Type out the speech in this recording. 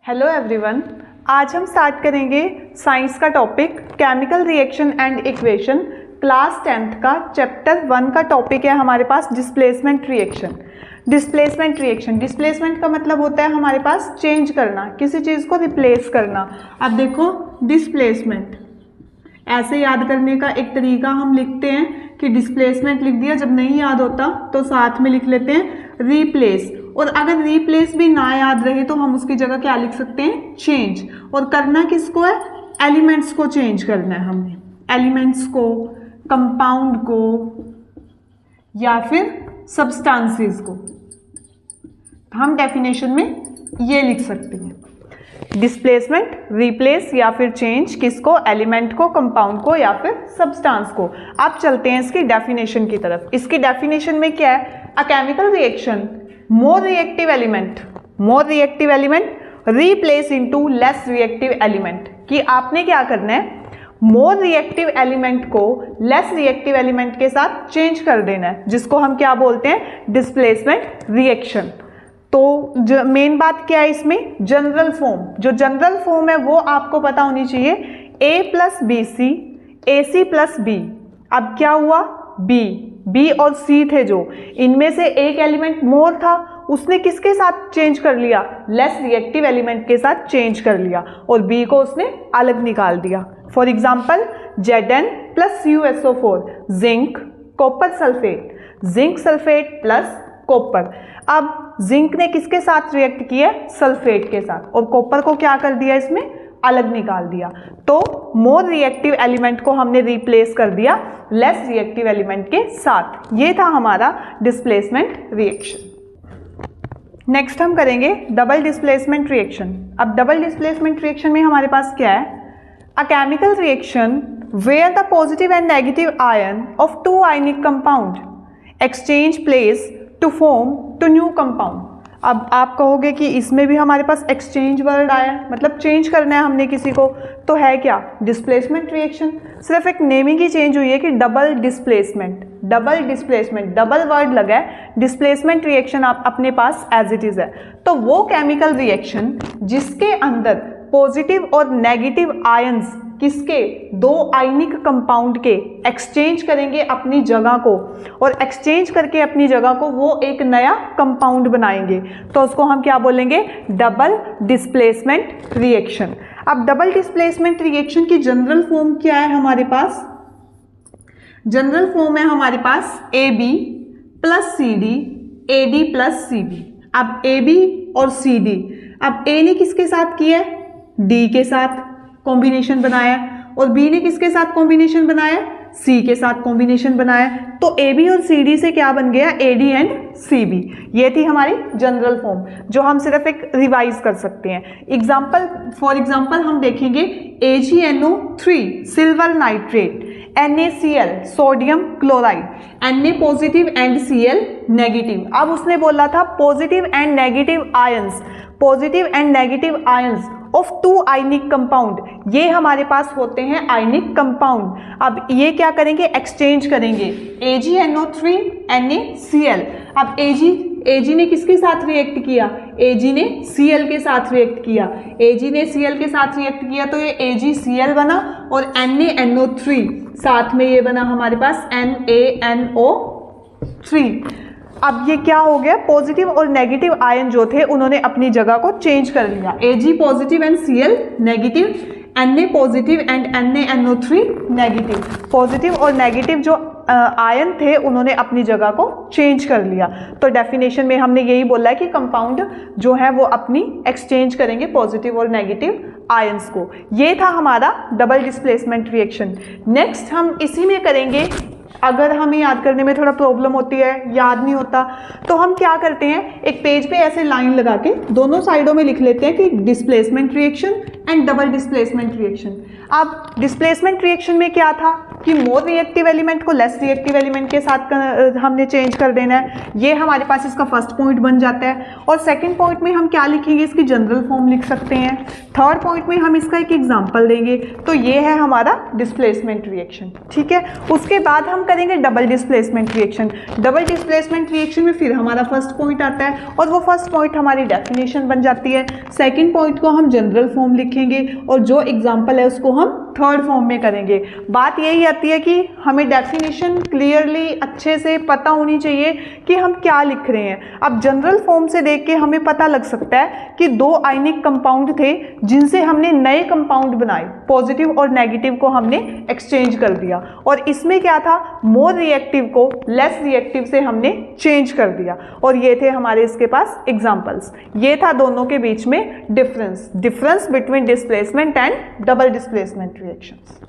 Hello everyone, आज हम start करेंगे साइंस का topic chemical reaction and equation. Class 10th का चैप्टर 1 का टॉपिक है हमारे पास डिस्प्लेसमेंट रिएक्शन। डिस्प्लेसमेंट का मतलब होता है हमारे पास चेंज करना, किसी चीज़ को रिप्लेस करना। अब देखो डिस्प्लेसमेंट ऐसे याद करने का एक तरीका हम लिखते हैं कि डिस्प्लेसमेंट लिख दिया, जब नहीं याद होता तो साथ में लिख लेते हैं रिप्लेस। और अगर रिप्लेस भी ना याद रहे तो हम उसकी जगह क्या लिख सकते हैं, चेंज। और करना किसको है, एलिमेंट्स को चेंज करना है हमने, एलिमेंट्स को, कंपाउंड को या फिर सब्सटेंसेस को। हम डेफिनेशन में ये लिख सकते हैं डिस्प्लेसमेंट, रिप्लेस या फिर चेंज, किसको, एलिमेंट को, कंपाउंड को या फिर सब्सटेंस को। अब चलते हैं इसकी डेफिनेशन की तरफ। इसकी डेफिनेशन में क्या है, a chemical reaction more reactive element replace into less reactive element। कि आपने क्या करना है, more reactive element को less reactive element के साथ चेंज कर देना है, जिसको हम क्या बोलते हैं, डिस्प्लेसमेंट रिएक्शन। तो मेन बात क्या है इसमें, जनरल फॉर्म। जो जनरल फॉर्म है वो आपको पता होनी चाहिए, A + BC AC + B। अब क्या हुआ, बी और सी थे जो, इनमें से एक एलिमेंट मोर था, उसने किसके साथ चेंज कर लिया, लेस रिएक्टिव एलिमेंट के साथ चेंज कर लिया और बी को उसने अलग निकाल दिया। For example Zn + CuSO4 zinc copper sulphate, zinc sulphate plus copper. अब जिंक ने किसके साथ रिएक्ट किया, सल्फेट के साथ, और कॉपर को क्या कर दिया, इसमें अलग निकाल दिया। तो मोर रिएक्टिव एलिमेंट को हमने रिप्लेस कर दिया लेस रिएक्टिव एलिमेंट के साथ। ये था हमारा डिस्प्लेसमेंट रिएक्शन। नेक्स्ट हम करेंगे डबल डिस्प्लेसमेंट रिएक्शन। अब डबल डिस्प्लेसमेंट रिएक्शन में हमारे पास क्या है, a chemical reaction where the positive and negative ion of two ionic compound exchange place to form two new compound. अब आप कहोगे कि इसमें भी हमारे पास एक्सचेंज वर्ड आया, मतलब चेंज करना है हमने किसी को, तो है क्या, डिस्प्लेसमेंट रिएक्शन। सिर्फ एक नेमिंग ही चेंज हुई है कि डबल डिस्प्लेसमेंट, डबल वर्ड लगा है, डिस्प्लेसमेंट रिएक्शन आप अपने पास एज इट इज है। तो वो केमिकल रिएक्शन जिसके अंदर पॉजिटिव और नेगेटिव आयंस किसके, दो आयनिक कंपाउंड के एक्सचेंज करेंगे अपनी जगह को, और एक्सचेंज करके अपनी जगह को वो एक नया कंपाउंड बनाएंगे, तो उसको हम क्या बोलेंगे, डबल डिस्प्लेसमेंट रिएक्शन। अब डबल डिस्प्लेसमेंट रिएक्शन की जनरल फॉर्म क्या है हमारे पास, जनरल फॉर्म है हमारे पास AB + CD AD + CB। अब AB और CD, अब A ने किसके साथ किया है, D के साथ कॉम्बिनेशन बनाया, और B ने किसके साथ कॉम्बिनेशन बनाया, C के साथ कॉम्बिनेशन बनाया। तो AB और CD से क्या बन गया, AD एंड CB। ये थी हमारी जनरल फॉर्म जो हम सिर्फ एक रिवाइज कर सकते हैं। फॉर एग्जांपल हम देखेंगे AgNO3 silver nitrate, NaCl sodium chloride, Na positive and Cl negative. अब उसने बोला था positive and negative ions of two ionic compound, ये हमारे पास होते हैं आयनिक कंपाउंड। अब ये क्या करेंगे, एक्सचेंज करेंगे, AgNO3 NaCl। अब Ag ने किसके साथ रिएक्ट किया, Ag ने Cl के साथ रिएक्ट किया, Ag ने Cl के साथ रिएक्ट किया तो ये AgCl बना, और NaNO3 साथ में ये बना हमारे पास NaNO3। अब ये क्या हो गया, पॉजिटिव और नेगेटिव आयन जो थे उन्होंने अपनी जगह को चेंज कर लिया, Ag positive and Cl negative, Na positive and NaNO3 negative. Positive और नेगेटिव जो आयन थे उन्होंने अपनी जगह को चेंज कर लिया। तो डेफिनेशन में हमने यही बोला है कि कंपाउंड जो है वो अपनी एक्सचेंज करेंगे पॉजिटिव और नेगेटिव आयंस को। ये था हमारा डबल डिस्प्लेसमेंट रिएक्शन। नेक्स्ट हम इसी में करेंगे, अगर हमें याद करने में थोड़ा प्रॉब्लम होती है, याद नहीं होता, तो हम क्या करते हैं, एक पेज पे ऐसे लाइन लगा के दोनों साइडों में लिख लेते हैं कि displacement reaction and double displacement reaction. अब डिस्प्लेसमेंट रिएक्शन में क्या था कि मोर रिएक्टिव एलिमेंट को लेस रिएक्टिव एलिमेंट के साथ हमने चेंज कर देना है, ये हमारे पास इसका फर्स्ट पॉइंट बन जाता है। और सेकंड पॉइंट में हम क्या लिखेंगे, इसकी जनरल फॉर्म लिख सकते हैं। थर्ड पॉइंट में हम इसका एक एग्जांपल देंगे, तो ये है हमारा डिस्प्लेसमेंट रिएक्शन, ठीक है। उसके बाद हम करेंगे double displacement reaction. Double displacement reaction में फिर हमारा फर्स्ट पॉइंट आता है और वो फर्स्ट पॉइंट हमारी डेफिनेशन बन जाती है। सेकेंड पॉइंट को हम जनरल फॉर्म लिखेंगे और जो एग्जाम्पल है उसको हम थर्ड फॉर्म में करेंगे। बात यही आती है कि हमें डेफिनेशन क्लियरली अच्छे से पता होनी चाहिए कि हम क्या लिख रहे हैं। अब जनरल फॉर्म से देख के हमें पता लग सकता है कि दो आयनिक कंपाउंड थे जिनसे हमने नए कंपाउंड बनाए, पॉजिटिव और नेगेटिव को हमने एक्सचेंज कर दिया, और इसमें क्या था, मोर रिएक्टिव को लेस रिएक्टिव से हमने चेंज कर दिया। और ये थे हमारे इसके पास एग्जांपल्स। ये था दोनों के बीच में difference between displacement and double displacement reactions.